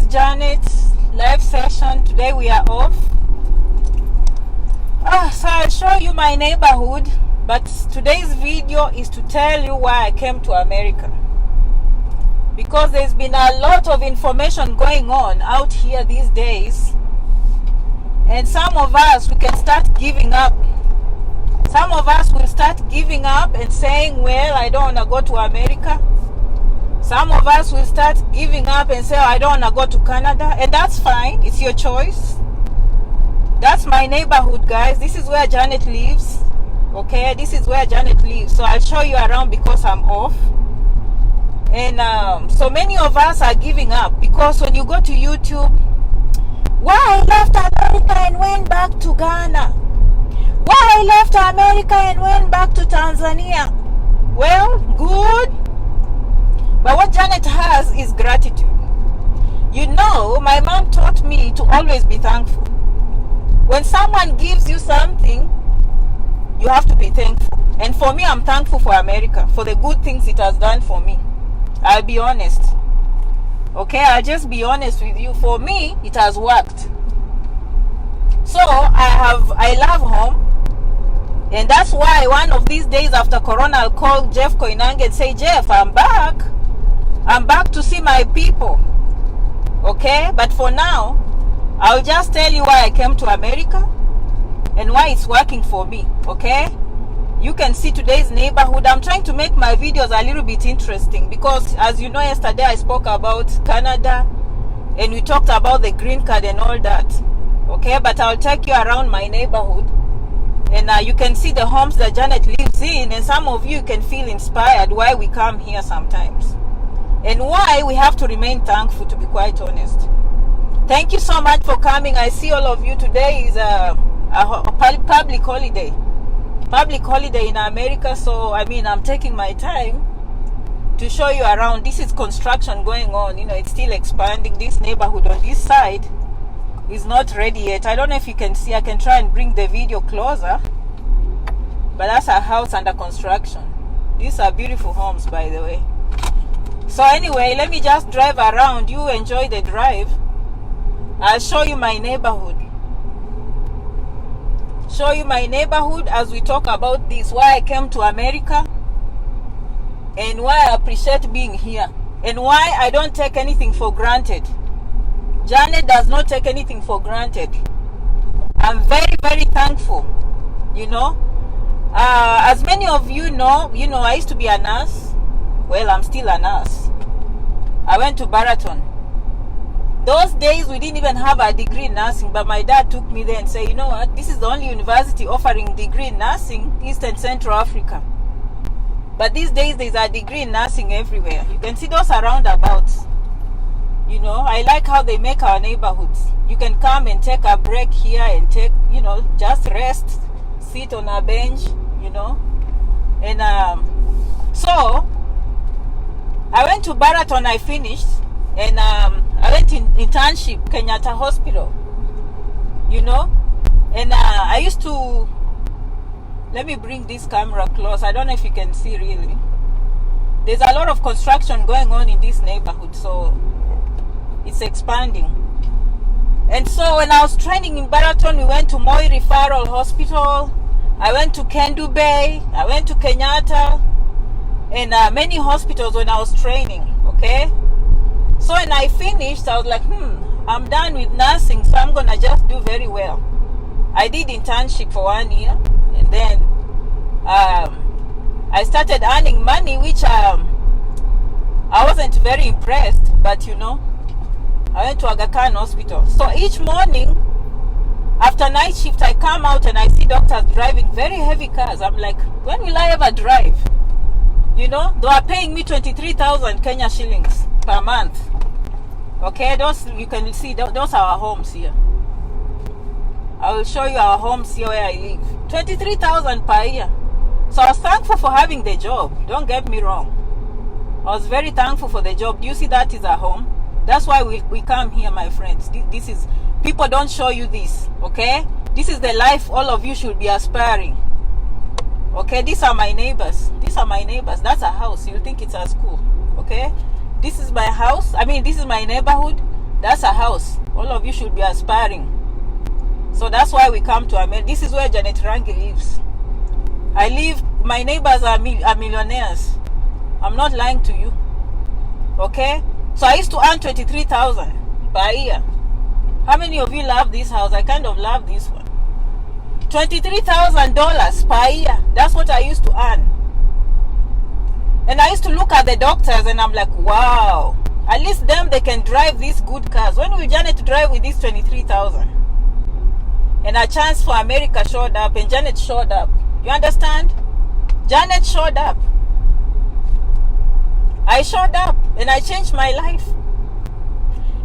Janet. Live session. Today we are off. So I'll show you my neighborhood, but today's video is to tell you why I came to America. Because there's been a lot of information going on out here these days, and some of us, we can start giving up. Some of us will start giving up and saying, well, I don't want to go to America. Some of us will start giving up and say, oh, I don't want to go to Canada. And that's fine. It's your choice. That's my neighborhood, guys. This is where Janet lives. Okay, this is where Janet lives. So I'll show you around because I'm off. And so many of us are giving up because when you go to YouTube, why I left America and went back to Ghana? Why I left America and went back to Tanzania? Well, good. But what Janet has is gratitude. You know, my mom taught me to always be thankful. When someone gives you something, you have to be thankful. And for me, I'm thankful for America, for the good things it has done for me. I'll be honest. Okay, I'll just be honest with you. For me, it has worked. So, I love home. And that's why one of these days after Corona, I'll call Jeff Koinange and say, Jeff, I'm back. I'm back to see my people. Okay? But for now, I'll just tell you why I came to America and why it's working for me. Okay? You can see today's neighborhood. I'm trying to make my videos a little bit interesting because, as you know, yesterday I spoke about Canada and we talked about the green card and all that. Okay? But I'll take you around my neighborhood. And you can see the homes that Janet lives in, and some of you can feel inspired why we come here sometimes. And why we have to remain thankful, to be quite honest. Thank you so much for coming. I see all of you. Today is a public holiday. Public holiday in America, so I'm taking my time to show you around. This is construction going on. You know, it's still expanding. This neighborhood on this side is not ready yet. I don't know if you can see. I can try and bring the video closer. But that's a house under construction. These are beautiful homes, by the way. So anyway, let me just drive around. You enjoy the drive. I'll show you my neighborhood. Show you my neighborhood as we talk about this. Why I came to America. And why I appreciate being here. And why I don't take anything for granted. Janet does not take anything for granted. I'm very, very thankful. You know. As many of you know, I used to be a nurse. Well, I'm still a nurse. I went to Baraton. Those days we didn't even have a degree in nursing, but my dad took me there and said, you know what, this is the only university offering degree in nursing, East and Central Africa. But these days there's a degree in nursing everywhere. You can see those roundabouts. You know, I like how they make our neighborhoods. You can come and take a break here and take, just rest, sit on a bench, And so, I went to Baraton, I finished, and I went in internship, Kenyatta Hospital, And I used to, let me bring this camera close. I don't know if you can see really. There's a lot of construction going on in this neighborhood, so it's expanding. And so when I was training in Baraton, we went to Moi Referral Hospital. I went to Kendu Bay. I went to Kenyatta. And many hospitals when I was training. Okay? So when I finished, I was like, I'm done with nursing, so I'm going to just do very well. I did internship for 1 year. And then I started earning money, which I wasn't very impressed. But, I went to Aga Khan Hospital. So each morning, after night shift, I come out and I see doctors driving very heavy cars. I'm like, when will I ever drive? They are paying me 23,000 Kenya shillings per month. Okay, those, you can see, those are our homes here. I will show you our homes here where I live. 23,000 per year. So I was thankful for having the job. Don't get me wrong. I was very thankful for the job. Do you see that is a home? That's why we come here, my friends. This is, people don't show you this, okay? This is the life all of you should be aspiring. Okay, these are my neighbors. These are my neighbors. That's a house. You'll think it's a school, okay? This is my house. This is my neighborhood. That's a house. All of you should be aspiring. So that's why we come to America. This is where Janet Rangi lives. I live, my neighbors are millionaires. I'm not lying to you. Okay? So I used to earn 23,000 per year. How many of you love this house? I kind of love this one. $23,000 per year. That's what I used to earn. And I used to look at the doctors and I'm like, wow. At least them, they can drive these good cars. When will Janet drive with this 23,000? And a chance for America showed up and Janet showed up. You understand? Janet showed up. I showed up and I changed my life.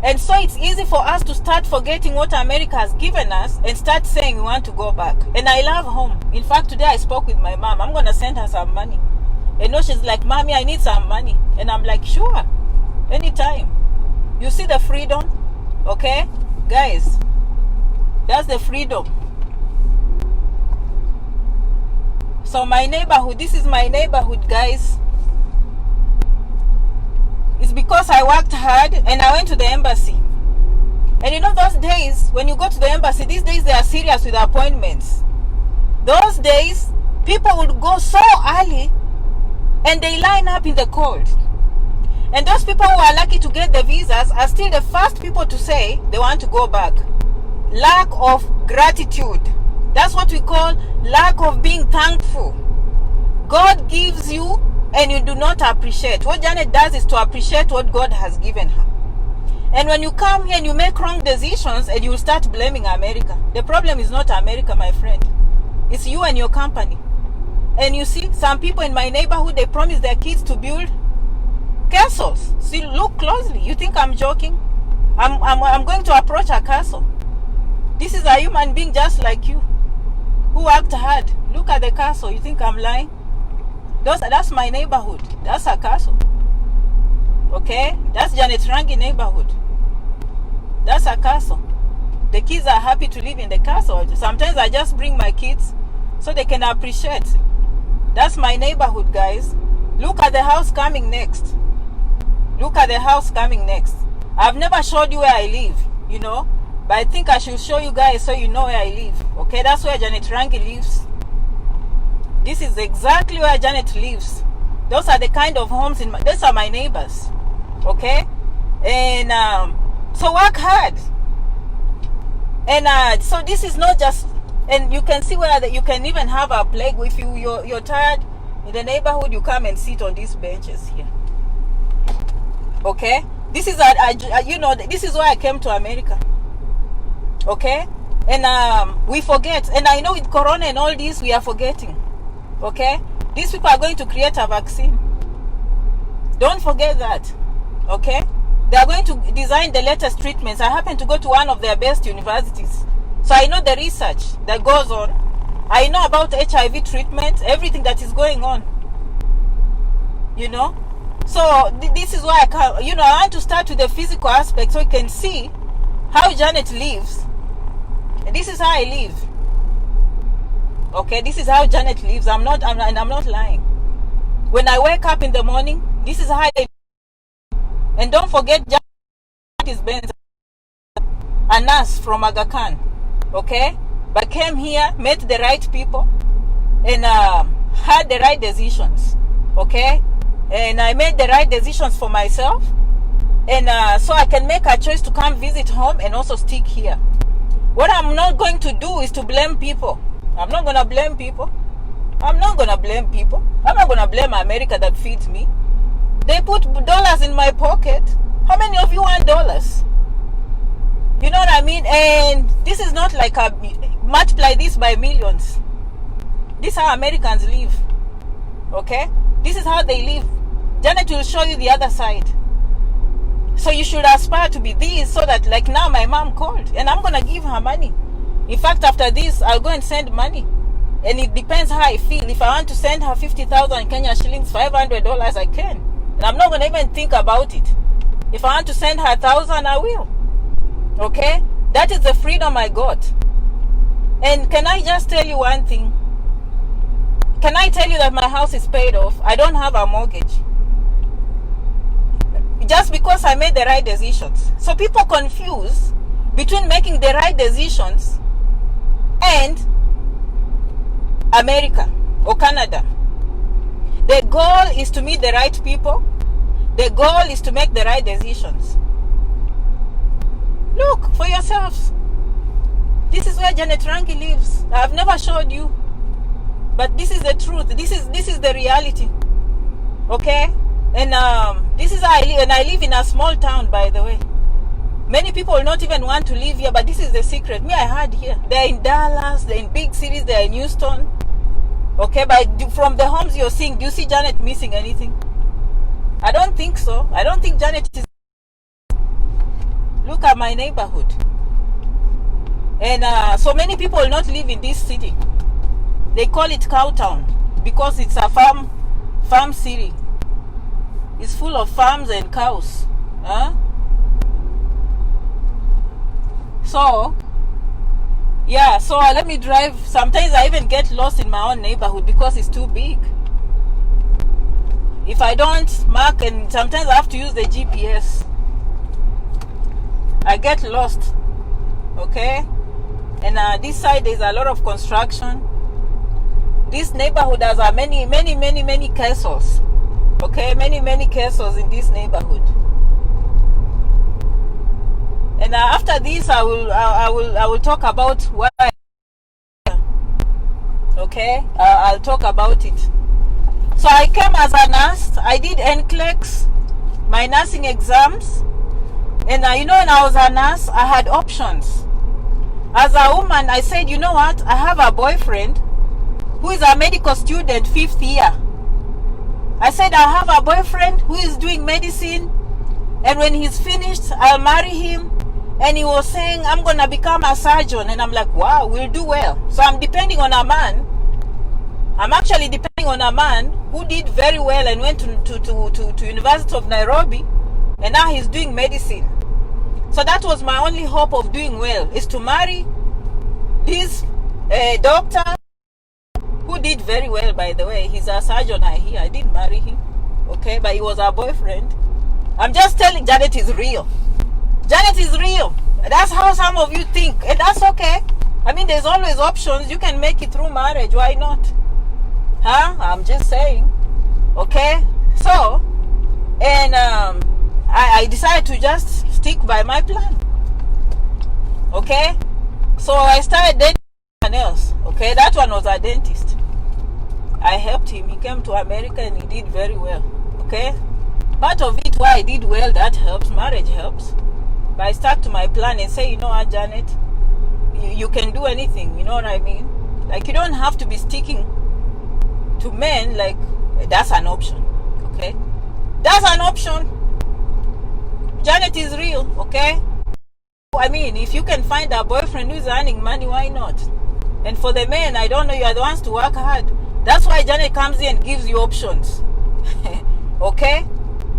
And so it's easy for us to start forgetting what America has given us and start saying we want to go back. And I love home. In fact, today I spoke with my mom. I'm going to send her some money. And no, she's like, Mommy, I need some money. And I'm like, sure, anytime. You see the freedom? Okay? Guys, that's the freedom. So my neighborhood, this is my neighborhood, guys. It's because I worked hard and I went to the embassy. And you know those days, when you go to the embassy, these days they are serious with appointments. Those days, people would go so early and they line up in the cold. And those people who are lucky to get the visas are still the first people to say they want to go back. Lack of gratitude. That's what we call lack of being thankful. God gives you and you do not appreciate. What Janet does is to appreciate what God has given her. And when you come here and you make wrong decisions and you start blaming America, the problem is not America, my friend. It's you and your company. And you see, some people in my neighborhood, they promise their kids to build castles. See, look closely. You think I'm joking? I'm going to approach a castle. This is a human being just like you, who worked hard. Look at the castle. You think I'm lying? That's my neighborhood. That's a castle. Okay? That's Janet Rangi neighborhood. That's a castle. The kids are happy to live in the castle. Sometimes I just bring my kids so they can appreciate. That's my neighborhood, guys. Look at the house coming next. Look at the house coming next. I've never showed you where I live, you know, but I think I should show you guys so you know where I live. Okay, that's where Janet Rangi lives. This is exactly where Janet lives. Those are the kind of homes those are my neighbors. Okay? And so work hard. And so this is not just, and you can see where you can even have a plague. If you're tired in the neighborhood, you come and sit on these benches here. Okay? This is you know, this is why I came to America. Okay? And we forget. And I know with Corona and all this, we are forgetting. Okay? These people are going to create a vaccine. Don't forget that. Okay? They are going to design the latest treatments. I happen to go to one of their best universities. So I know the research that goes on. I know about HIV treatment, everything that is going on. You know? So this is why I want to start with the physical aspect so you can see how Janet lives. And this is how I live. Okay, this is how Janet lives. I'm not lying. When I wake up in the morning, this is how I live. And don't forget, Janet is a nurse from Aga Khan. Okay, but came here, met the right people, and had the right decisions. Okay, and I made the right decisions for myself, and so I can make a choice to come visit home and also stick here. What I'm not going to do is to blame people. I'm not going to blame people. I'm not going to blame people. I'm not going to blame America that feeds me. They put dollars in my pocket. How many of you want dollars? You know what I mean? And this is not like multiply this by millions. This is how Americans live. Okay? This is how they live. Janet will show you the other side. So you should aspire to be this, so that, like, now my mom called and I'm going to give her money. In fact, after this, I'll go and send money. And it depends how I feel. If I want to send her 50,000 Kenya shillings, $500, I can. And I'm not going to even think about it. If I want to send her 1,000, I will. Okay? That is the freedom I got. And can I just tell you one thing? Can I tell you that my house is paid off? I don't have a mortgage. just because I made the right decisions. So people confuse between making the right decisions and America or Canada. The goal is to meet the right people. The goal is to make the right decisions. Look for yourselves. This is where Janet Rangi lives. I've never showed you, but this is the truth. This is the reality. Okay? And this is how I live. And I live in a small town, by the way. Many people will not even want to live here, but this is the secret. Me, I had here. They're in Dallas, they're in big cities, they're in Houston. Okay, but from the homes you're seeing, do you see Janet missing anything? I don't think so. I don't think Janet is. Look at my neighborhood. And so many people will not live in this city. They call it cow town because it's a farm city. It's full of farms and cows. Huh? So, yeah, so let me drive. Sometimes I even get lost in my own neighborhood because it's too big. If I don't mark, and sometimes I have to use the GPS. I get lost. Okay? And this side there's a lot of construction. This neighborhood has many castles. Okay? Many castles in this neighborhood. And after this, I will talk about why. Okay, I'll talk about it. So I came as a nurse. I did NCLEX, my nursing exams, and you know, when I was a nurse, I had options. As a woman, I said, you know what? I have a boyfriend who is a medical student, 5th year. I said, I have a boyfriend who is doing medicine, and when he's finished, I'll marry him. And he was saying, I'm going to become a surgeon. And I'm like, wow, we'll do well. So I'm depending on a man. I'm actually depending on a man who did very well and went to University of Nairobi. And now he's doing medicine. So that was my only hope of doing well, is to marry this doctor who did very well, by the way. He's a surgeon, I hear. I didn't marry him. Okay, but he was our boyfriend. I'm just telling Janet is real. Janet is real. That's how some of you think, and that's okay. I mean, there's always options. You can make it through marriage. Why not? Huh? I'm just saying. Okay? So, and I decided to just stick by my plan. Okay? So I started dating someone else. Okay? That one was a dentist. I helped him. He came to America and he did very well. Okay? Part of it, why I did well, that helps. Marriage helps. But I stuck to my plan and say, you know what, Janet, you can do anything. You know what I mean? Like, you don't have to be sticking to men. Like, that's an option. Okay? That's an option. Janet is real. Okay? I mean, if you can find a boyfriend who's earning money, why not? And for the men, I don't know, you are the ones to work hard. That's why Janet comes in and gives you options. Okay?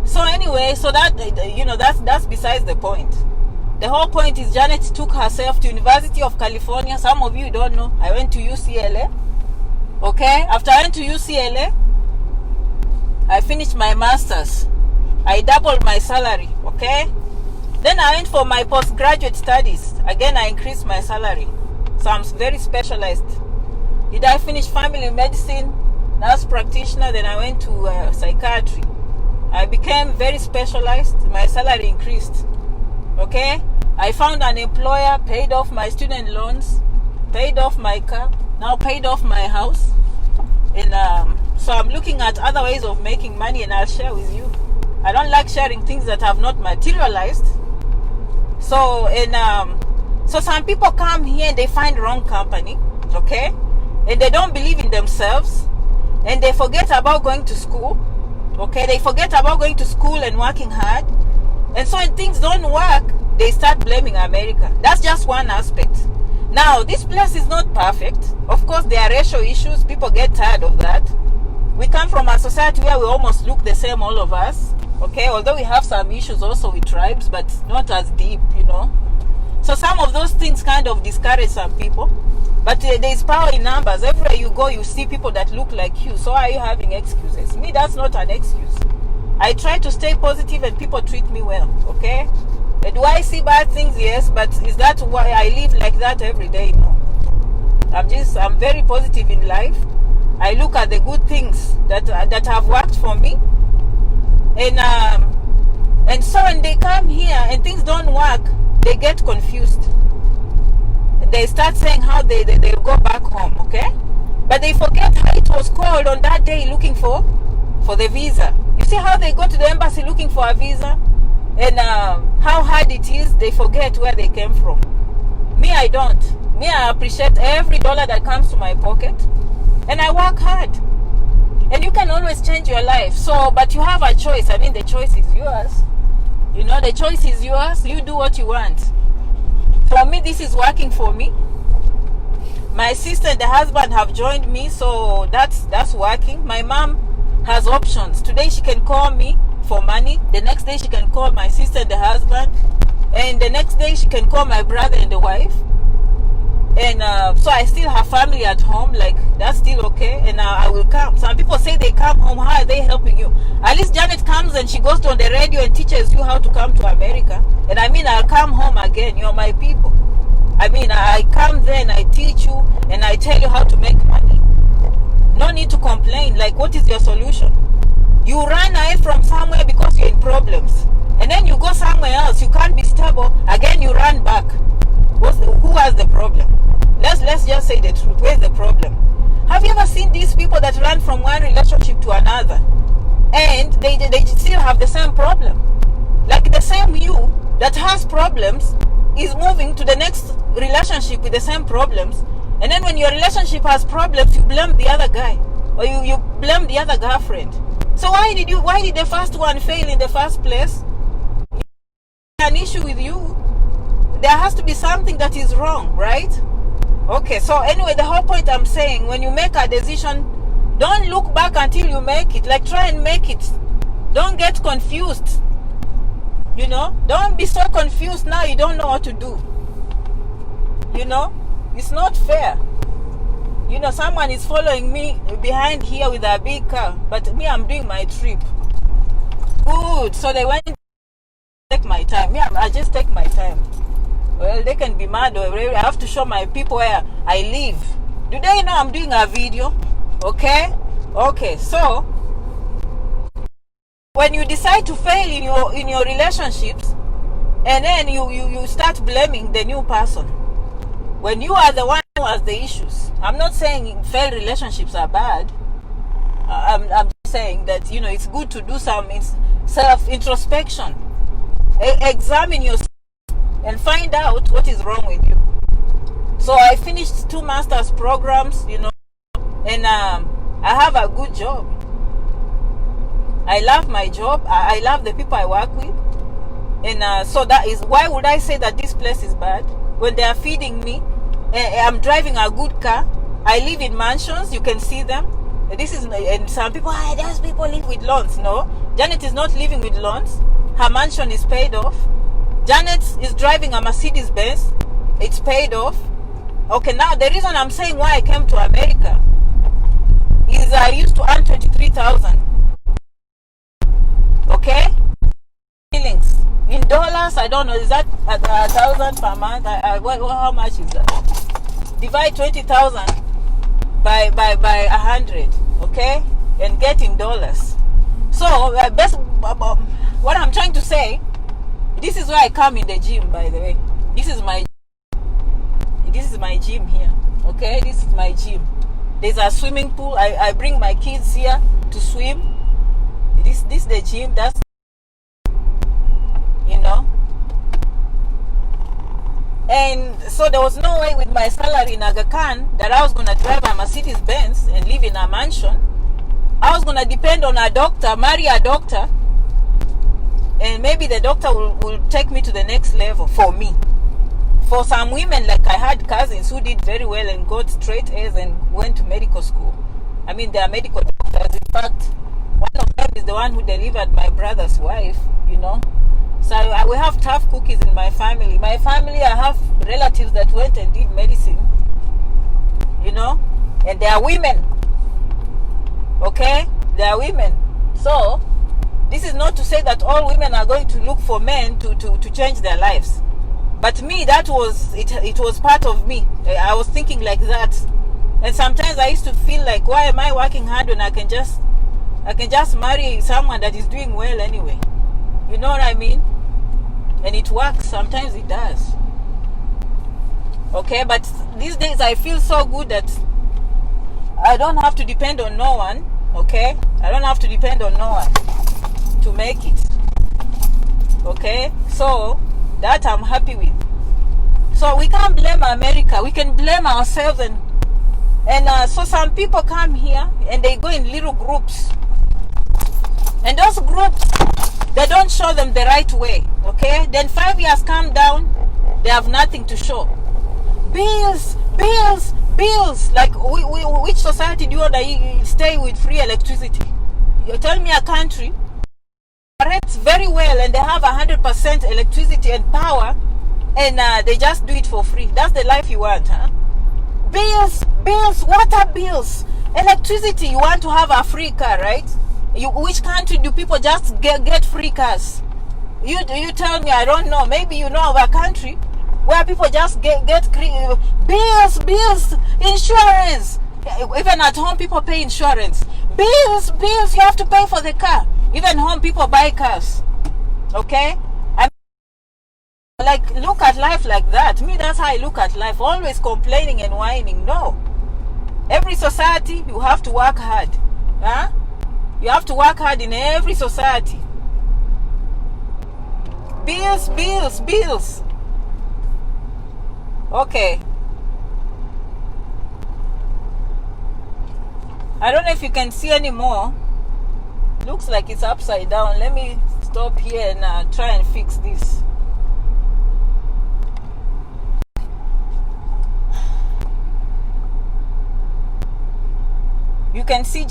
So anyway, so that, you know, that's besides the point. The whole point is Janet took herself to University of California. Some of you don't know. I went to UCLA. Okay? After I went to UCLA, I finished my master's. I doubled my salary. Okay? Then I went for my postgraduate studies. Again, I increased my salary. So I'm very specialized. Did I finish family medicine, nurse practitioner? Then I went to psychiatry. I became very specialized. My salary increased. Okay? I found an employer, paid off my student loans, paid off my car, now paid off my house. And so I'm looking at other ways of making money, and I'll share with you. I don't like sharing things that have not materialized. So, so some people come here and they find wrong company. Okay? And they don't believe in themselves. And they forget about going to school. Okay, they forget about going to school and working hard. And so when things don't work, they start blaming America. That's just one aspect. Now, this place is not perfect. Of course, there are racial issues. People get tired of that. We come from a society where we almost look the same, all of us. Okay, although we have some issues also with tribes, but not as deep, you know. So some of those things kind of discourage some people. But there is power in numbers. Everywhere you go, you see people that look like you. So are you having excuses? Me, that's not an excuse. I try to stay positive and people treat me well, okay? Do I see bad things? Yes, but is that why I live like that every day? No. I'm very positive in life. I look at the good things that have worked for me. And so when they come here and things don't work, they get confused. They start saying how they'll go back home, okay? But they forget how it was called on that day looking for the visa. You see how they go to the embassy looking for a visa? And how hard it is, they forget where they came from. Me, I don't. Me, I appreciate every dollar that comes to my pocket. And I work hard. And you can always change your life. So, but you have a choice. I mean, the choice is yours. You know, the choice is yours. You do what you want. For me, this is working for me. My sister and the husband have joined me, so that's working. My mom has options. Today she can call me for money. The next day she can call my sister and the husband. And the next day she can call my brother and the wife. And so I still have family at home. Like, that's still okay. And I will come. Some people say they come home. How are they helping you? At least Janet comes and she goes on the radio and teaches you how to come to America. And I mean, I'll come home again. You're my people. I mean, I come there and I teach you and I tell you how to make money. No need to complain. Like, what is your solution? You run away from somewhere because you're in problems. And then you go somewhere else. You can't be stable. Again, you run back. Who has the problem? Let's just say the truth. Where's the problem? Have you ever seen these people that run from one relationship to another and they still have the same problem? Like, the same you that has problems is moving to the next relationship with the same problems, and then when your relationship has problems, you blame the other guy or you blame the other girlfriend. So why did the first one fail in the first place? An issue with you. There has to be something that is wrong, right? Okay, so anyway, the whole point I'm saying, when you make a decision, don't look back until you make it. Like, try and make it. Don't get confused. You know, don't be so confused now you don't know what to do. You know, it's not fair. You know, someone is following me behind here with a big car, but me, I'm doing my trip. Good. So they went to take my time. Me, I just take my time. Well, they can be mad or whatever. I have to show my people where I live. Do they know I'm doing a video? Okay? Okay, so when you decide to fail in your relationships, and then you start blaming the new person, when you are the one who has the issues. I'm not saying failed relationships are bad. I'm just saying that, you know, it's good to do some self-introspection. Examine yourself and find out what is wrong with you. So I finished 2 master's programs, you know, and I have a good job. I love my job. I love the people I work with. And so that is, why would I say that this place is bad? When they are feeding me, I'm driving a good car. I live in mansions, you can see them. This is, and some people, those people live with loans. No, Janet is not living with loans. Her mansion is paid off. Janet is driving a Mercedes Benz. It's paid off. Okay, now the reason I'm saying why I came to America is I used to earn 23,000. Okay? Shillings. In dollars, I don't know, is that 1,000 per month? How much is that? Divide 20,000 by 100, okay? And get in dollars. So, what I'm trying to say, this is where I come in the gym, by the way. This is my gym here, okay? This is my gym. There's a swimming pool. I bring my kids here to swim. This is the gym. That's, you know. And so there was no way with my salary in Aga Khan that I was going to drive a Mercedes Benz and live in a mansion. I was going to depend on a doctor, marry a doctor, and maybe the doctor will take me to the next level for me. For some women, like I had cousins who did very well and got straight A's and went to medical school. I mean, they are medical doctors. In fact, one of them is the one who delivered my brother's wife, you know. So we have tough cookies in my family. My family, I have relatives that went and did medicine, you know, and they are women, okay? They are women. So This is not to say that all women are going to look for men to change their lives. But me, that was it was part of me. I was thinking like that. And sometimes I used to feel like, why am I working hard when I can just marry someone that is doing well anyway? You know what I mean? And it works. Sometimes it does. Okay, but these days I feel so good that I don't have to depend on no one. Okay, I don't have to depend on no one to make it. Okay, so that I'm happy with. So we can't blame America. We can blame ourselves. And so some people come here and they go in little groups. And those groups, they don't show them the right way. Okay, then 5 years come down, they have nothing to show. Bills, bills, bills. Like, which society do you want to stay with free electricity? You tell me a country operates very well and they have 100% electricity and power, and they just do it for free. That's the life you want, huh? Bills, bills, water bills, electricity. You want to have a free car, right? Which country do people just get free cars? You tell me. I don't know. Maybe you know of a country where people just get bills, bills, insurance. Even at home, people pay insurance. Bills, bills. You have to pay for the car. Even home, people buy cars. Okay? Like, look at life like that. Me, that's how I look at life. Always complaining and whining. No. Every society, you have to work hard. Huh? You have to work hard in every society. Bills, bills, bills. Okay. I don't know if you can see anymore. Looks like it's upside down. Let me stop here and try and fix this. You can see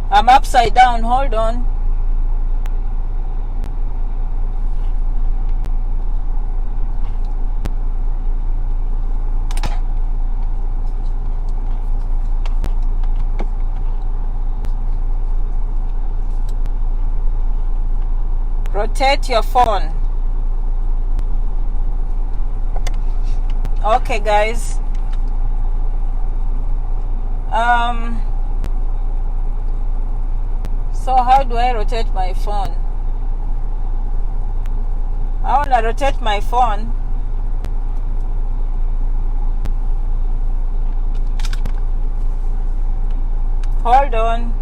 I'm upside down. Hold on. Rotate your phone. Okay, guys. So how do I rotate my phone? I want to rotate my phone. Hold on.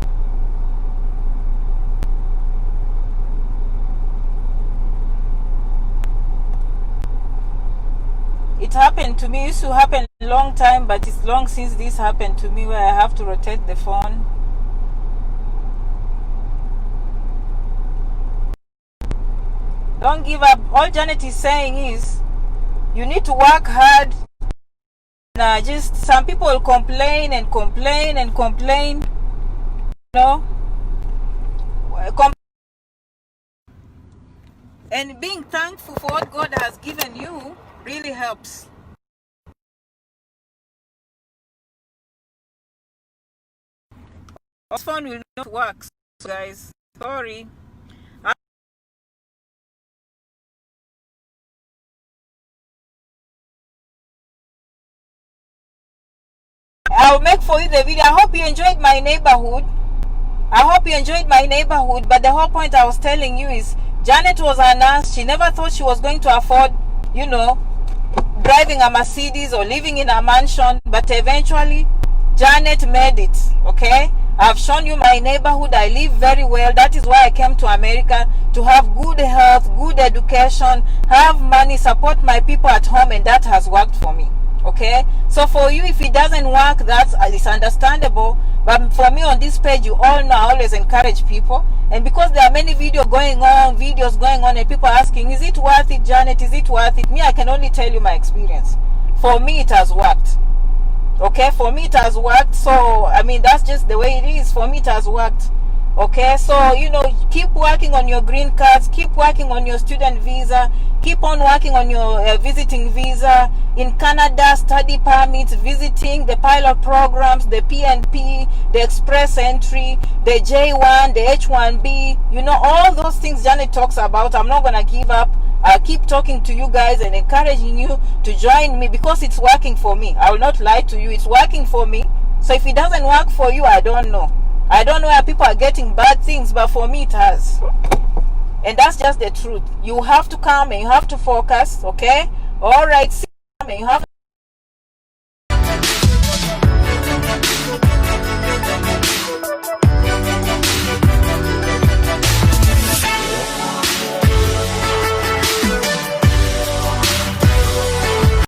It happened to me. It used to happen a long time, but it's long since this happened to me where I have to rotate the phone. Don't give up. All Janet is saying is you need to work hard. Just some people will complain and complain and complain. You know? And being thankful for what God has given you really helps. This phone will not work, guys. Sorry. I'll make for you the video. I hope you enjoyed my neighborhood. But the whole point I was telling you is Janet was a nurse. She never thought she was going to afford, you know, driving a Mercedes or living in a mansion. But eventually, Janet made it. Okay? I've shown you my neighborhood. I live very well. That is why I came to America, to have good health, good education, have money, support my people at home, and that has worked for me. Okay, so for you, if it doesn't work, it's understandable. But for me on this page, you all know I always encourage people. And because there are many videos going on, and people asking, is it worth it, Janet? Is it worth it? Me, I can only tell you my experience. For me, it has worked. Okay, for me, it has worked. So, I mean, that's just the way it is. For me, it has worked. Okay, so you know, keep working on your green cards, keep working on your student visa, keep on working on your visiting visa in Canada, study permits, visiting, the pilot programs, the PNP, the express entry, the J1, the H1B, you know, all those things Janet talks about. I'm not gonna give up. I'll keep talking to you guys and encouraging you to join me because it's working for me. I will not lie to you, it's working for me. So if it doesn't work for you, I don't know. I don't know where people are getting bad things, but for me it has. And that's just the truth. You have to come and you have to focus, okay? All right, you have